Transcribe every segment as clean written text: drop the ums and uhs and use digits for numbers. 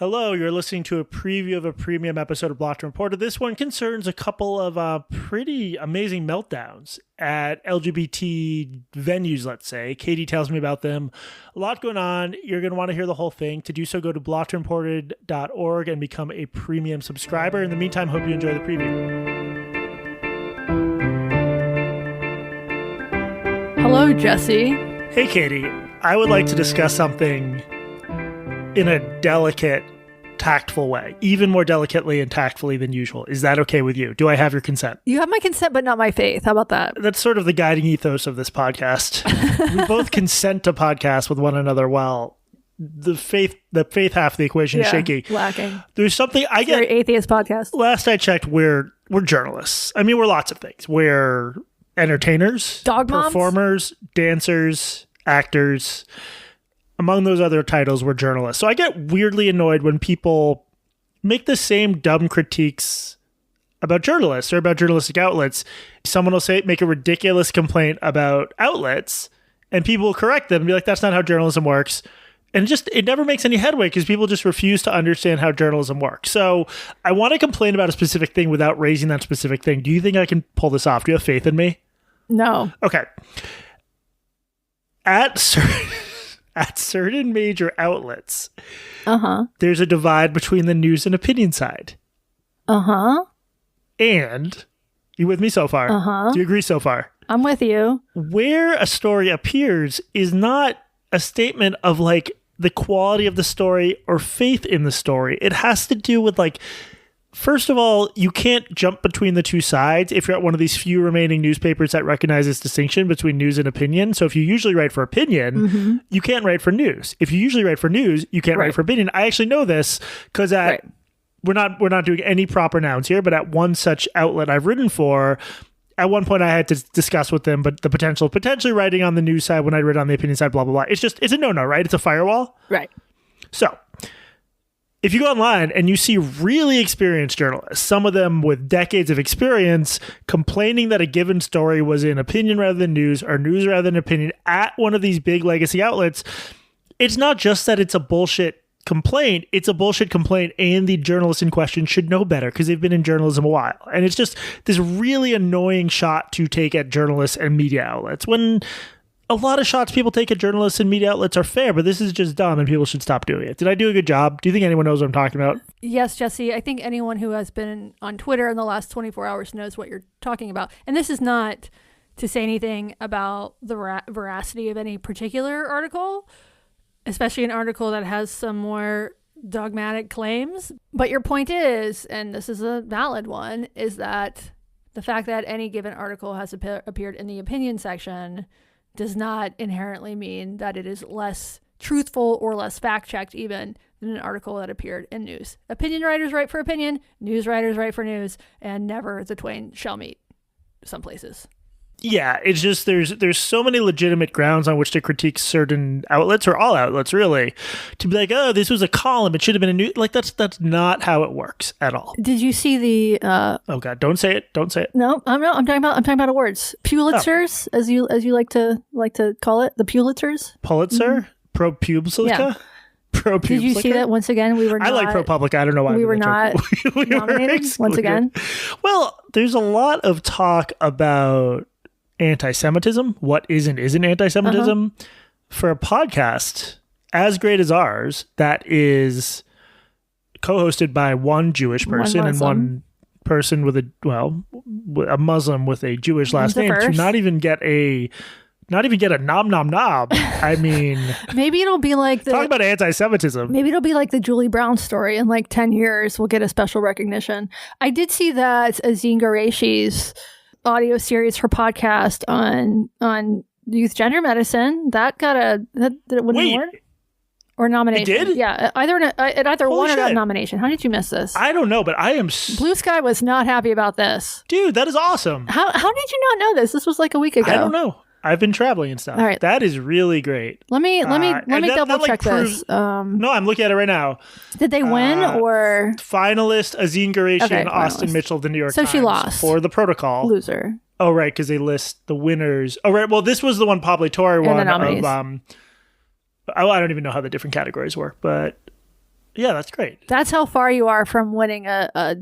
Hello, you're listening to a preview of a premium episode of Blocked and Reported. This one concerns a couple of pretty amazing meltdowns at LGBT venues, let's say. Katie tells me about them. A lot going on. You're going to want to hear the whole thing. To do so, go to blockedandreported.org and become a premium subscriber. In the meantime, hope you enjoy the preview. Hello, Jesse. Hey, Katie. I would like to discuss something in a delicate, tactful way, even more delicately and tactfully than usual. Is that okay with you? Do I have your consent? You have my consent, but not my faith. How about that? That's sort of the guiding ethos of this podcast. We both consent to podcasts with one another while the faith half of the equation is shaky. Lacking. There's something I get. Very atheist podcast. Last I checked, we're journalists. I mean, we're lots of things. We're entertainers, dog moms, performers, dancers, actors. Among those other titles, we're journalists. So I get weirdly annoyed when people make the same dumb critiques about journalists or about journalistic outlets. Someone will make a ridiculous complaint about outlets, and people will correct them and be like, that's not how journalism works. And it never makes any headway because people just refuse to understand how journalism works. So I want to complain about a specific thing without raising that specific thing. Do you think I can pull this off? Do you have faith in me? No. Okay. At certain major outlets, there's a divide between the news and opinion side. And, you with me so far? Do you agree so far? I'm with you. Where a story appears is not a statement of like the quality of the story or faith in the story. It has to do with like, first of all, you can't jump between the two sides if you're at one of these few remaining newspapers that recognize this distinction between news and opinion. So if you usually write for opinion, you can't write for news. If you usually write for news, you can't write for opinion. I actually know this because we're not doing any proper nouns here, but at one such outlet I've written for, at one point I had to discuss with them, but the potentially writing on the news side when I read on the opinion side, blah, blah, blah. It's a no-no, right? It's a firewall. Right. So if you go online and you see really experienced journalists, some of them with decades of experience, complaining that a given story was in opinion rather than news or news rather than opinion at one of these big legacy outlets, it's not just that it's a bullshit complaint, it's a bullshit complaint, and the journalists in question should know better because they've been in journalism a while. And it's just this really annoying shot to take at journalists and media outlets when a lot of shots people take at journalists and media outlets are fair, but this is just dumb and people should stop doing it. Did I do a good job? Do you think anyone knows what I'm talking about? Yes, Jesse. I think anyone who has been on Twitter in the last 24 hours knows what you're talking about. And this is not to say anything about the veracity of any particular article, especially an article that has some more dogmatic claims. But your point is, and this is a valid one, is that the fact that any given article has appeared in the opinion section does not inherently mean that it is less truthful or less fact-checked even than an article that appeared in news. Opinion writers write for opinion, news writers write for news, and never the twain shall meet some places. Yeah, it's just there's so many legitimate grounds on which to critique certain outlets, or all outlets really, to be like, oh, this was a column, it should have been a news. Like that's not how it works at all. Did you see the? Oh God, don't say it! Don't say it. No, I'm talking about awards. Pulitzers, as you like to call it, the Pulitzers. Pulitzer, Pro Publica. Yeah. Pro Publica. Did you see that once again? We were. Not, I like Pro Publica. I don't know why we were not nominated once again. Well, there's a lot of talk about anti-Semitism. What is and isn't anti-Semitism for a podcast as great as ours that is co-hosted by one Jewish person and one person with a Muslim with a Jewish last name to not even get a nom nom nom. I mean, maybe it'll be like talk about anti-Semitism. Maybe it'll be like the Julie Brown story. In like 10 years, we'll get a special recognition. I did see that Azim Ghoreshi's audio series for podcast on youth gender medicine that did it win an award or nomination? It did? Yeah, it either won or got a nomination. How did you miss this? I don't know, but I am. Blue Sky was not happy about this. Dude, that is awesome. How did you not know this? This was like a week ago. I don't know. I've been traveling and stuff. All right. That is really great. Let me double check this. No, I'm looking at it right now. Did they win or finalist Azim Ghoreshi and Austin Mitchell of the New York Times? So she lost for The Protocol. Loser. Oh right, because they list the winners. Oh right, well this was the one Pablo Torre one of. I don't even know how the different categories work, but Yeah, that's great. That's how far you are from winning a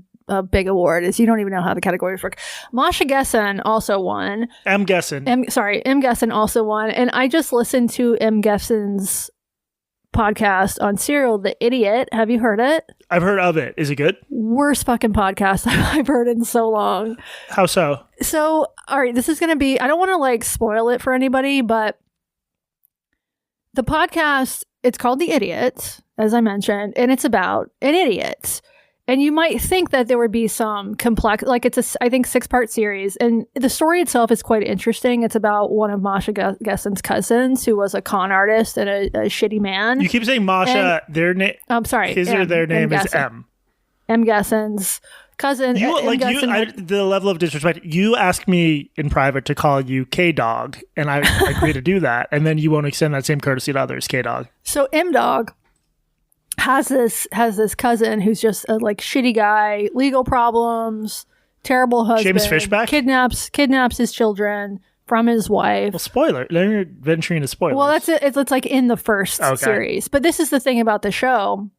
big award, is you don't even know how the categories work. Marsha Gessen also won. M. Gessen. M. Gessen also won. And I just listened to M. Gessen's podcast on Serial, The Idiot. Have you heard it? I've heard of it. Is it good? Worst fucking podcast I've heard in so long. How so? So, all right, this is going to be, I don't want to like spoil it for anybody, but the podcast, it's called The Idiot, as I mentioned, and it's about an idiot. And you might think that there would be some complex, like it's a, I think, 6-part series. And the story itself is quite interesting. It's about one of Marsha Gessen's cousins who was a con artist and a shitty man. You keep saying Marsha, their name. I'm sorry. His or their name is M. M. Gessen's cousin. The level of disrespect. You ask me in private to call you K-Dog, and I agree to do that. And then you won't extend that same courtesy to others, K-Dog. So M-Dog has this cousin who's just a like shitty guy, legal problems, terrible husband, James Fishback? kidnaps his children from his wife. Well, spoiler. Then you're venturing into spoilers. Well, that's it. It's like in the first series. But this is the thing about the show.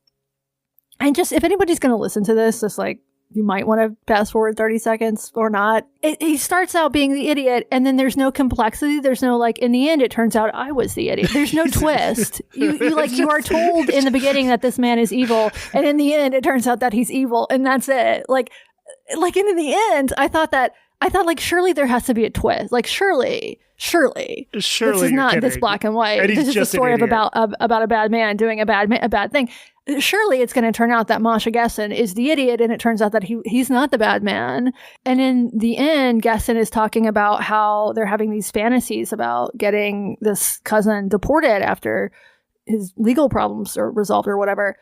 And just if anybody's going to listen to this, just like you might want to fast forward 30 seconds or not. He starts out being the idiot, and then there's no complexity. There's no like, in the end, it turns out I was the idiot. There's no twist. You are told in the beginning that this man is evil, and in the end, it turns out that he's evil, and that's it. Like in the end, I thought like surely there has to be a twist. Like surely this is not this black and white. This is a story about a bad man doing a bad thing. Surely it's going to turn out that Marsha Gessen is the idiot, and it turns out that he's not the bad man. And in the end, Gessen is talking about how they're having these fantasies about getting this cousin deported after his legal problems are resolved or whatever.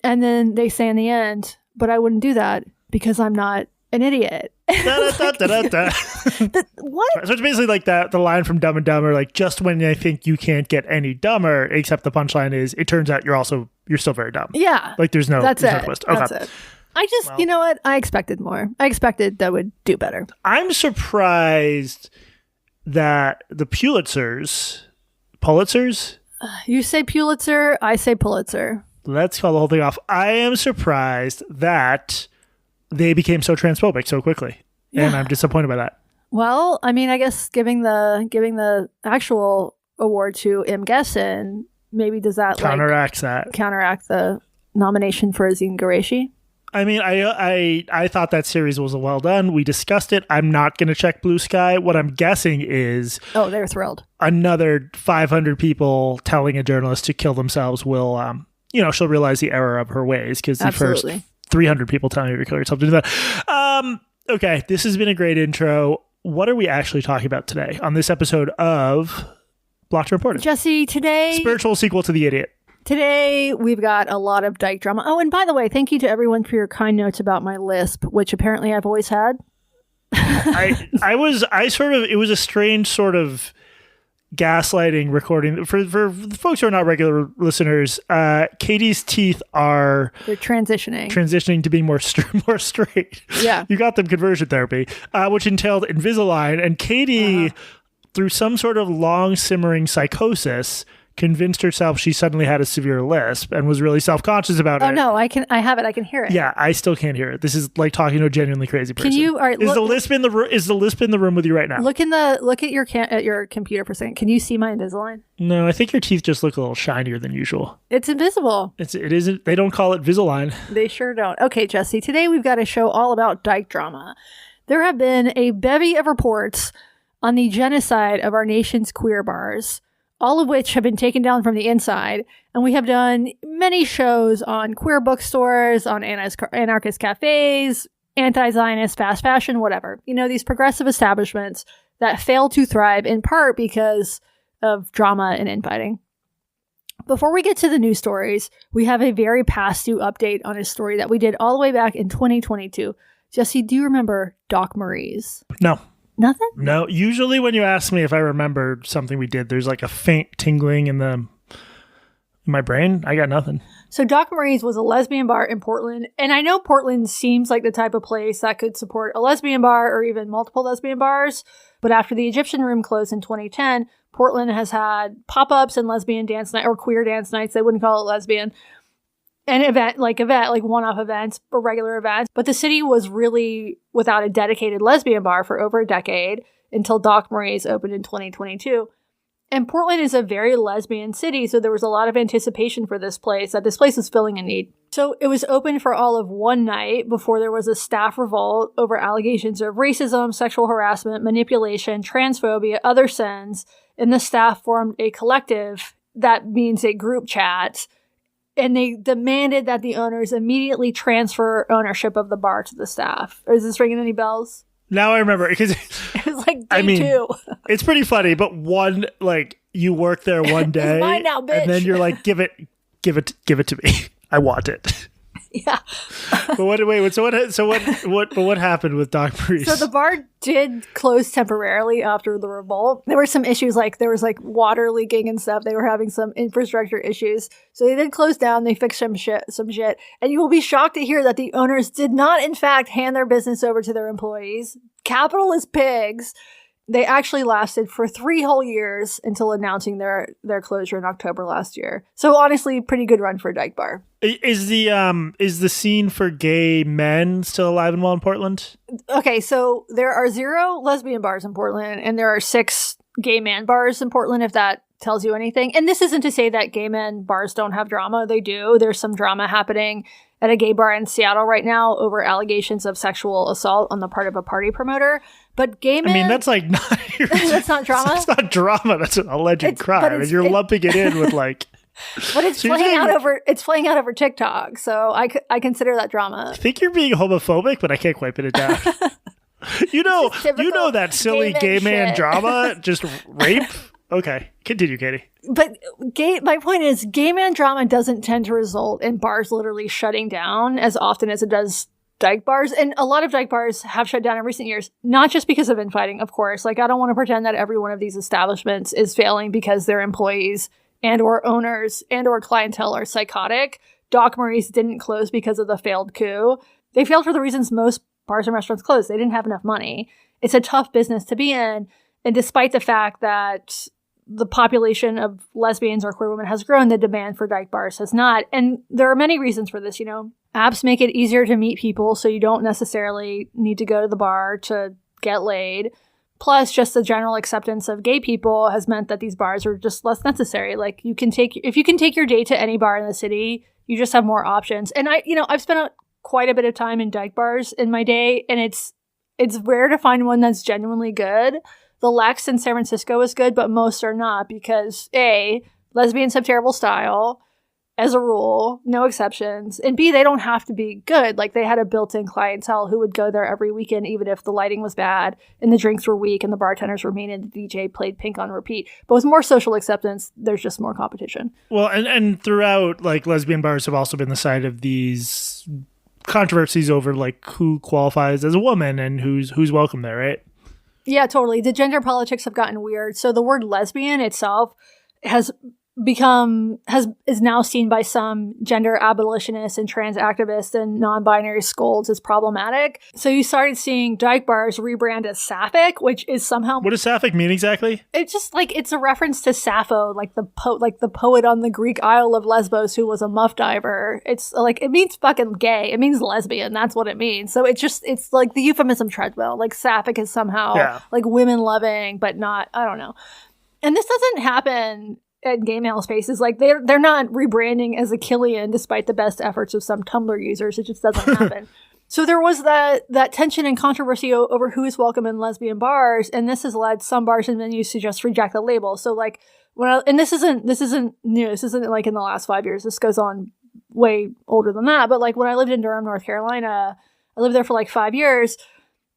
And then they say in the end, but I wouldn't do that because I'm not an idiot. What? So it's basically like that, the line from Dumb and Dumber, like just when I think you can't get any dumber, except the punchline is, it turns out you're still very dumb. Yeah. Like there's no twist. Okay. That's it. You know what? I expected more. I expected that would do better. I'm surprised that the Pulitzers, you say Pulitzer, I say Pulitzer. Let's call the whole thing off. I am surprised that they became so transphobic so quickly. Yeah. And I'm disappointed by that. Well, I mean, I guess giving the actual award to M. Gessen, maybe does that counteract the nomination for Azim Ghoreshi? I mean, I thought that series was well done. We discussed it. I'm not going to check Blue Sky. What I'm guessing is... Oh, they're thrilled. Another 500 people telling a journalist to kill themselves will, she'll realize the error of her ways, because the first 300 people telling you to kill yourself to do that. Okay, this has been a great intro. What are we actually talking about today on this episode of Blocked and Reported? Jesse, today... Spiritual sequel to The Idiot. Today, we've got a lot of Dyke drama. Oh, and by the way, thank you to everyone for your kind notes about my Lisp, which apparently I've always had. It was a strange sort of gaslighting recording. For folks who are not regular listeners, Katie's teeth they're transitioning to being more straight. Yeah. You got them conversion therapy, which entailed Invisalign, and Katie, through some sort of long simmering psychosis, convinced herself she suddenly had a severe lisp and was really self-conscious about it. Oh no, I have it. I can hear it. Yeah, I still can't hear it. This is like talking to a genuinely crazy person. Can you? All right, is the lisp in the room with you right now? Look at your computer for a second. Can you see my Invisalign? No, I think your teeth just look a little shinier than usual. It's invisible. It isn't. They don't call it Visalign. They sure don't. Okay, Jesse. Today we've got a show all about Dyke drama. There have been a bevy of reports on the genocide of our nation's queer bars, all of which have been taken down from the inside. And we have done many shows on queer bookstores, on anarchist cafes, anti-Zionist fast fashion, whatever. These progressive establishments that fail to thrive in part because of drama and infighting. Before we get to the news stories, we have a very past due update on a story that we did all the way back in 2022. Jesse, do you remember Doc Marie's? No. Nothing? No. Usually when you ask me if I remember something we did, there's like a faint tingling in my brain. I got nothing. So Doc Marie's was a lesbian bar in Portland. And I know Portland seems like the type of place that could support a lesbian bar or even multiple lesbian bars. But after the Egyptian Room closed in 2010, Portland has had pop-ups and lesbian dance night or queer dance nights. They wouldn't call it lesbian. an event, like one-off events or regular events. But the city was really without a dedicated lesbian bar for over a decade until Doc Marie's opened in 2022. And Portland is a very lesbian city, so there was a lot of anticipation for this place, that this place was filling a need. So it was open for all of one night before there was a staff revolt over allegations of racism, sexual harassment, manipulation, transphobia, other sins, and the staff formed a collective, that means a group chat, and they demanded that the owners immediately transfer ownership of the bar to the staff. Is this ringing any bells? Now I remember, because it was like day two. It's pretty funny, but you work there one day, it's mine now, bitch. And then you're like, give it to me. I want it. Yeah. But what happened with Doc Marie's? So the bar did close temporarily after the revolt. There were some issues, there was water leaking and stuff. They were having some infrastructure issues. So they did close down. They fixed some shit. And you will be shocked to hear that the owners did not, in fact, hand their business over to their employees. Capitalist pigs. They actually lasted for 3 whole years until announcing their closure in October last year. So honestly, pretty good run for a Dyke bar. Is the scene for gay men still alive and well in Portland? Okay, so there are 0 lesbian bars in Portland, and there are 6 gay man bars in Portland, if that tells you anything. And this isn't to say that gay men bars don't have drama. They do. There's some drama happening at a gay bar in Seattle right now over allegations of sexual assault on the part of a party promoter. But gay men... that's not... that's not drama? That's not drama. That's an alleged crime. And you're lumping it in with But it's playing out over TikTok, so I consider that drama. I think you're being homophobic, but I can't quite pin it down. you know that silly gay man drama, just rape. Okay, continue, Katie. But my point is, gay man drama doesn't tend to result in bars literally shutting down as often as it does Dyke bars. And a lot of Dyke bars have shut down in recent years, not just because of infighting, of course. I don't want to pretend that every one of these establishments is failing because their employees and or owners and or clientele are psychotic. Doc Marie's didn't close because of the failed coup. They failed for the reasons most bars and restaurants closed. They didn't have enough money. It's a tough business to be in. And despite the fact that the population of lesbians or queer women has grown, the demand for Dyke bars has not. And there are many reasons for this, Apps make it easier to meet people, so you don't necessarily need to go to the bar to get laid. Plus, just the general acceptance of gay people has meant that these bars are just less necessary. If you can take your date to any bar in the city, you just have more options. And I've spent quite a bit of time in Dyke bars in my day, and it's rare to find one that's genuinely good. The Lex in San Francisco is good, but most are not because A, lesbians have terrible style, as a rule, no exceptions. And B, they don't have to be good. They had a built-in clientele who would go there every weekend, even if the lighting was bad and the drinks were weak and the bartenders were mean and the DJ played Pink on repeat. But with more social acceptance, there's just more competition. Well, and throughout, lesbian bars have also been the site of these controversies over, who qualifies as a woman and who's welcome there, right? Yeah, totally. The gender politics have gotten weird. So the word lesbian itself is now seen by some gender abolitionists and trans activists and non-binary scolds as problematic. So you started seeing Dyke bars rebrand as sapphic, which is somehow... What does sapphic mean exactly? It's just it's a reference to Sappho, the poet on the Greek Isle of Lesbos who was a muff diver. It's it means fucking gay. It means lesbian. That's what it means. So it's the euphemism treadmill. sapphic is somehow women loving, but not, I don't know. And this doesn't happen at gay male spaces. They're not rebranding as a Killian despite the best efforts of some Tumblr users. It just doesn't happen. So there was that tension and controversy over who is welcome in lesbian bars, and this has led some bars and venues to just reject the label. So this isn't new. This isn't in the last 5 years. This goes on way older than that. But when I lived in Durham, North Carolina, I lived there for 5 years,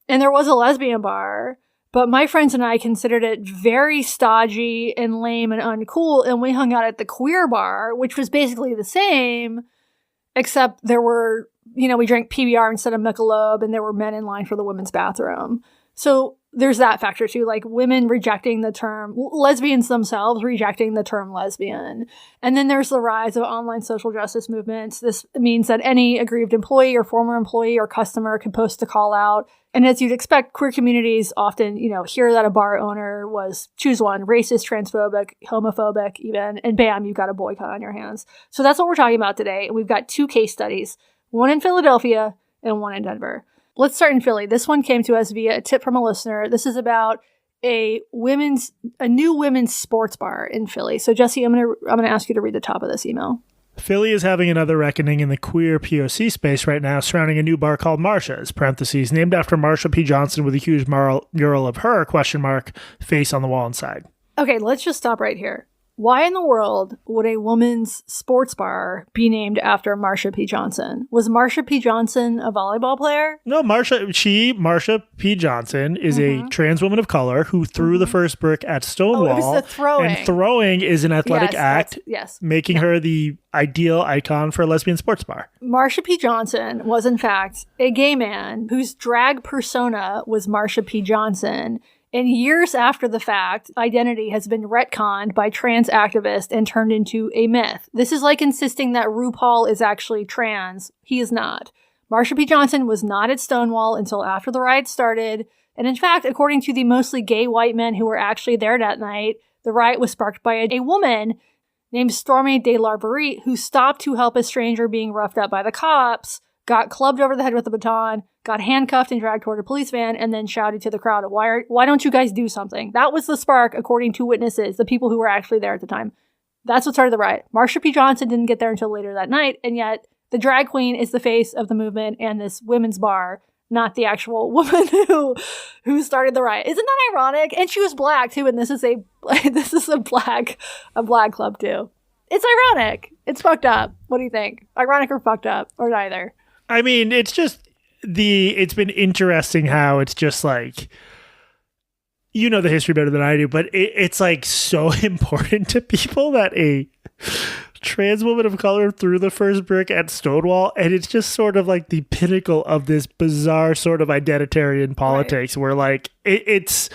and there was a lesbian bar. But my friends and I considered it very stodgy and lame and uncool, and we hung out at the queer bar, which was basically the same, except there were, we drank PBR instead of Michelob, and there were men in line for the women's bathroom. So there's that factor too, like women rejecting the term, lesbians themselves rejecting the term lesbian. And then there's the rise of online social justice movements. This means that any aggrieved employee or former employee or customer can post a call out. And as you'd expect, queer communities often, hear that a bar owner was, choose one, racist, transphobic, homophobic even, and bam, you've got a boycott on your hands. So that's what we're talking about today. And we've got 2 case studies, one in Philadelphia and one in Denver. Let's start in Philly. This one came to us via a tip from a listener. This is about a new women's sports bar in Philly. So Jesse, I'm gonna ask you to read the top of this email. Philly is having another reckoning in the queer POC space right now surrounding a new bar called Marsha's, parentheses, named after Marsha P. Johnson with a huge mural of her, question mark, face on the wall inside. Okay, let's just stop right here. Why in the world would a woman's sports bar be named after Marsha P. Johnson? Was Marsha P. Johnson a volleyball player? No, Marsha P. Johnson is a trans woman of color who threw the first brick at Stonewall. Oh, it was the throwing. And throwing is an athletic act, making her the ideal icon for a lesbian sports bar. Marsha P. Johnson was, in fact, a gay man whose drag persona was Marsha P. Johnson. And years after the fact, identity has been retconned by trans activists and turned into a myth. This is like insisting that RuPaul is actually trans. He is not. Marsha P. Johnson was not at Stonewall until after the riot started. And in fact, according to the mostly gay white men who were actually there that night, the riot was sparked by a woman named Stormy De Larverie who stopped to help a stranger being roughed up by the cops, got clubbed over the head with a baton, got handcuffed and dragged toward a police van, and then shouted to the crowd, why don't you guys do something? That was the spark, according to witnesses, the people who were actually there at the time. That's what started the riot. Marsha P. Johnson didn't get there until later that night, and yet the drag queen is the face of the movement and this women's bar, not the actual woman who started the riot. Isn't that ironic? And she was black too, and this is a black club too. It's ironic. It's fucked up. What do you think? Ironic or fucked up, or neither? I mean, it's just it's been interesting how it's just like, you know the history better than I do, but it's like so important to people that a trans woman of color threw the first brick at Stonewall, and it's just sort of like the pinnacle of this bizarre sort of identitarian politics where like it's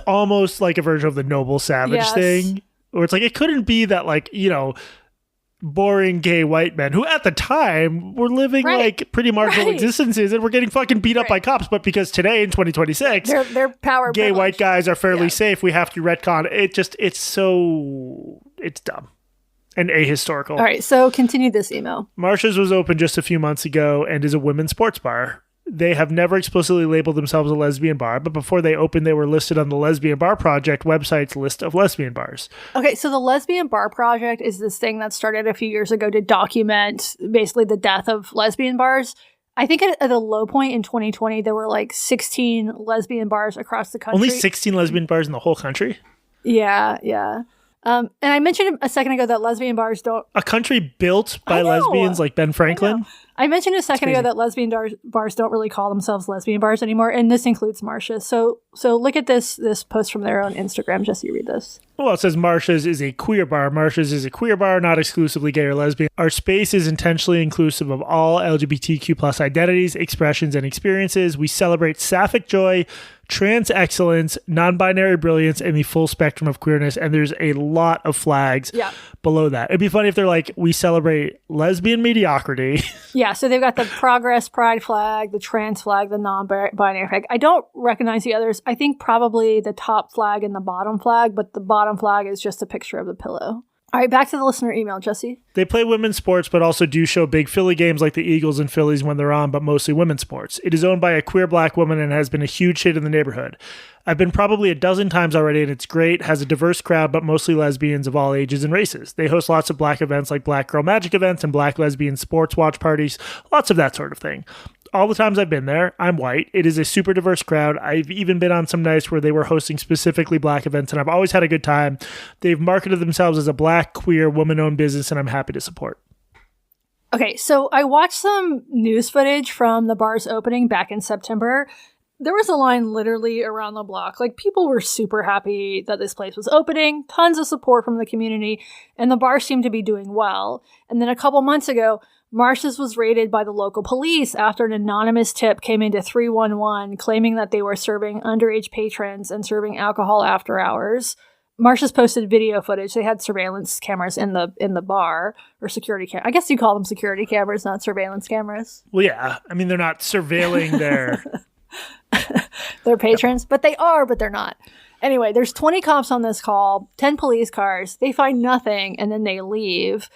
almost like a version of the noble savage thing, where it's like it couldn't be that like, boring gay white men who at the time were living like pretty marginal existences and were getting fucking beat up by cops, but because today in 2026 they're power gay white guys are fairly safe, we have to retcon it's dumb and ahistorical. All right, so continue this email. Marsha's was open just a few months ago and is a women's sports bar. They have never explicitly labeled themselves a lesbian bar, but before they opened, they were listed on the Lesbian Bar Project website's list of lesbian bars. Okay, so the Lesbian Bar Project is this thing that started a few years ago to document basically the death of lesbian bars. I think at a low point in 2020, there were like 16 lesbian bars across the country. Only 16 lesbian bars in the whole country? Yeah. And I mentioned a second ago that lesbian bars don't... A country built by lesbians like Ben Franklin? I mentioned a second ago that lesbian bars don't really call themselves lesbian bars anymore, and this includes Marsha. So look at this post from their own Instagram. Jesse, read this. Well, it says Marsha's is a queer bar. Marsha's is a queer bar, not exclusively gay or lesbian. Our space is intentionally inclusive of all LGBTQ plus identities, expressions, and experiences. We celebrate sapphic joy, trans excellence, non-binary brilliance, and the full spectrum of queerness. And there's a lot of flags below that. It'd be funny if they're like, we celebrate lesbian mediocrity. Yeah, so they've got the progress pride flag, the trans flag, the non-binary flag. I don't recognize the others. I think probably the top flag and the bottom flag, but the bottom flag is just a picture of the pillow. All right, back to the listener email, Jesse. They play women's sports, but also do show big Philly games like the Eagles and Phillies when they're on, but mostly women's sports. It is owned by a queer black woman and has been a huge hit in the neighborhood. I've been probably a dozen times already, and it's great. Has a diverse crowd, but mostly lesbians of all ages and races. They host lots of black events like Black Girl Magic events and black lesbian sports watch parties, lots of that sort of thing. All the times I've been there, I'm white. It is a super diverse crowd. I've even been on some nights where they were hosting specifically black events, and I've always had a good time. They've marketed themselves as a black, queer, woman-owned business, and I'm happy to support. Okay, so I watched some news footage from the bar's opening back in September. there was a line literally around the block. Like, people were super happy that this place was opening, tons of support from the community, and the bar seemed to be doing well. And then a couple months ago, Marsha's was raided by the local police after an anonymous tip came into 311 claiming that they were serving underage patrons and serving alcohol after hours. Marsha's posted video footage. They had surveillance cameras in the bar, or security cameras. I guess you call them security cameras, not surveillance cameras. Well, yeah. I mean, they're not surveilling their patrons, but they are, but they're not. Anyway, there's 20 cops on this call, 10 police cars. They find nothing, and then they leave.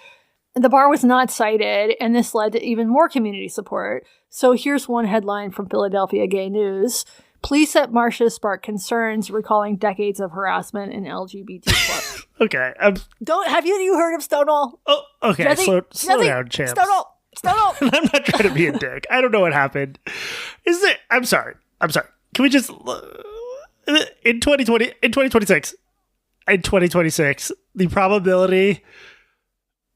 The bar was not cited, and this led to even more community support. So here's one headline from Philadelphia Gay News. Police at Marsha spark concerns recalling decades of harassment in LGBT clubs. Okay. Have you heard of Stonewall? Oh, okay. Jesse, slow down, champ. Stonewall. I'm not trying to be a dick. I don't know what happened. I'm sorry. Can we just in 2026, the probability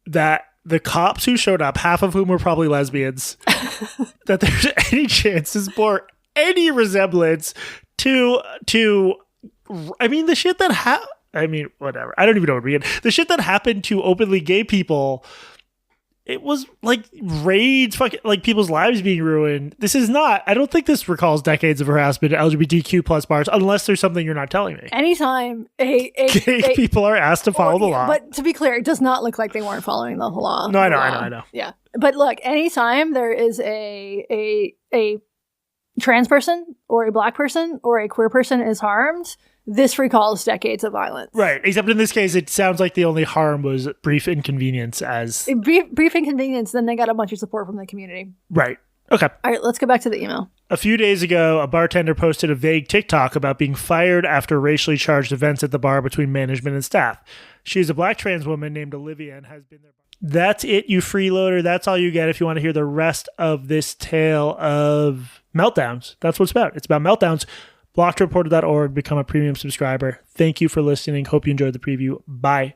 that the cops who showed up, half of whom were probably lesbians, that there's any chances bore any resemblance to I mean, the shit that whatever. I don't even know what to begin. The shit that happened to openly gay people, it was like raids, fucking like people's lives being ruined. This is not, I don't think this recalls decades of harassment at LGBTQ plus bars, unless there's something you're not telling me. Anytime gay people are asked to follow the law. But to be clear, it does not look like they weren't following the law. No, I know. Yeah. But look, anytime there is a trans person or a black person or a queer person is harmed, this recalls decades of violence. Right. Except in this case, it sounds like the only harm was brief inconvenience brief inconvenience, then they got a bunch of support from the community. Right. Okay. All right, let's go back to the email. A few days ago, a bartender posted a vague TikTok about being fired after racially charged events at the bar between management and staff. She's a black trans woman named Olivia and has been there. That's it, you freeloader. That's all you get if you want to hear the rest of this tale of meltdowns. That's what it's about. It's about meltdowns. Blockedreporter.org. Become a premium subscriber. Thank you for listening. Hope you enjoyed the preview. Bye.